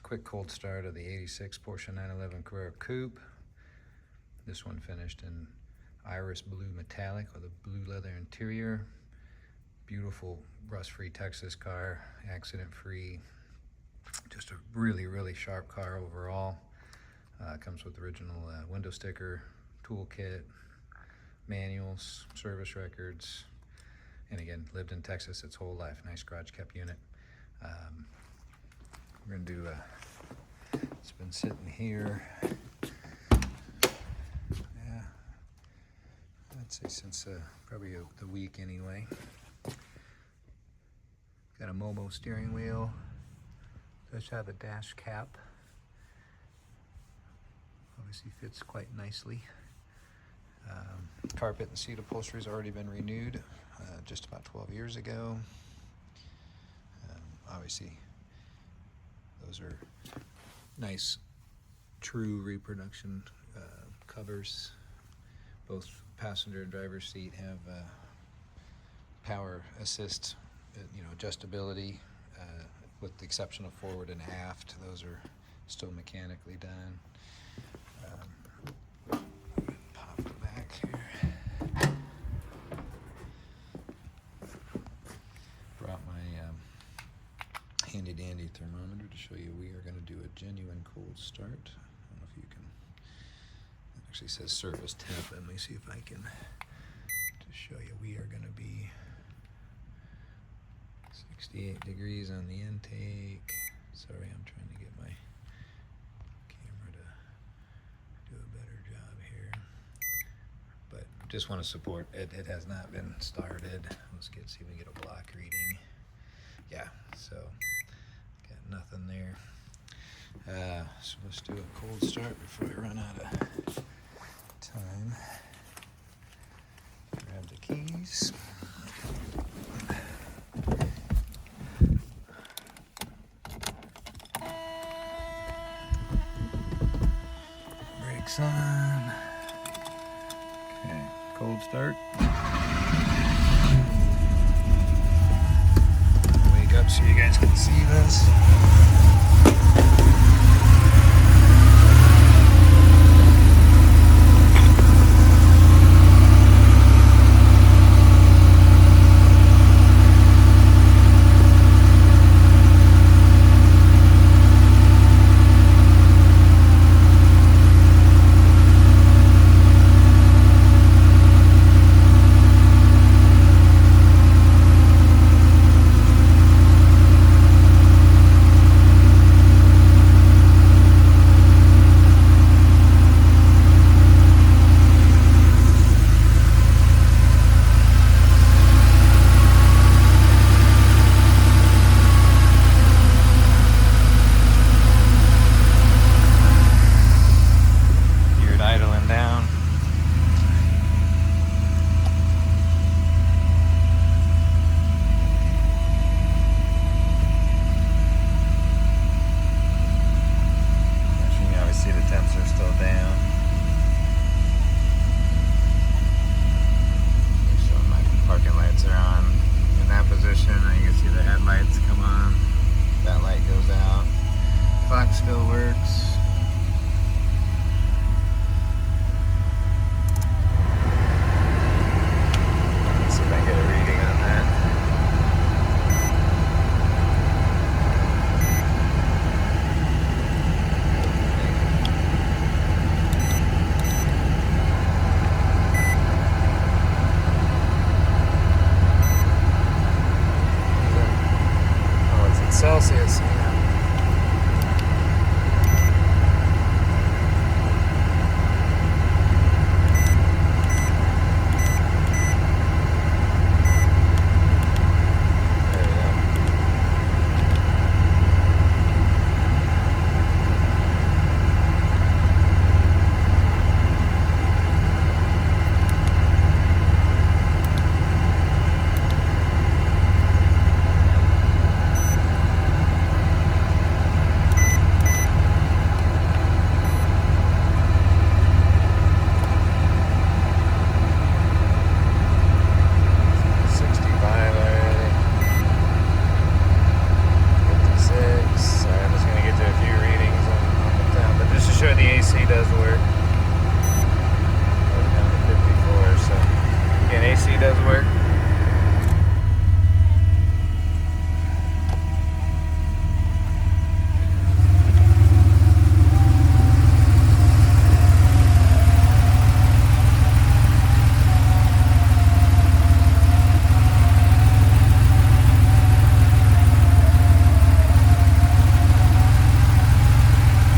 quick cold start of the 86 Porsche 911 Carrera Coupe. This one finished in Iris Blue metallic with a blue leather interior. Beautiful rust-free Texas car, accident-free. Just a really sharp car overall. Comes with original window sticker, toolkit, manuals, service records, and again, lived in Texas its whole life. Nice garage kept unit. We're gonna do it's been sitting here, yeah, I'd say since probably the week anyway. Got a Momo steering wheel. Does have a dash cap. Obviously fits quite nicely. Carpet and seat upholstery has already been renewed just about 12 years ago. Obviously those are nice true reproduction covers. Both passenger and driver's seat have power assist, adjustability, with the exception of forward and aft. Those are still mechanically done. Pop it back here. Brought my handy dandy thermometer to show you we are going to do a genuine cold start. I don't know if you can, it actually says surface temp. Let me see if I can just show you we are going to be 68 degrees on the intake. Sorry, I'm trying to get my camera to do a better job here. But just want to support it. It has not been started. Let's see if we can get a block reading. Yeah, so got nothing there. So let's do a cold start before I run out of time. Grab the keys. Brakes on. Okay, cold start. Wake up so you guys can see this. Clock still works. Let's see if I can get a reading on that. Oh, it's in Celsius.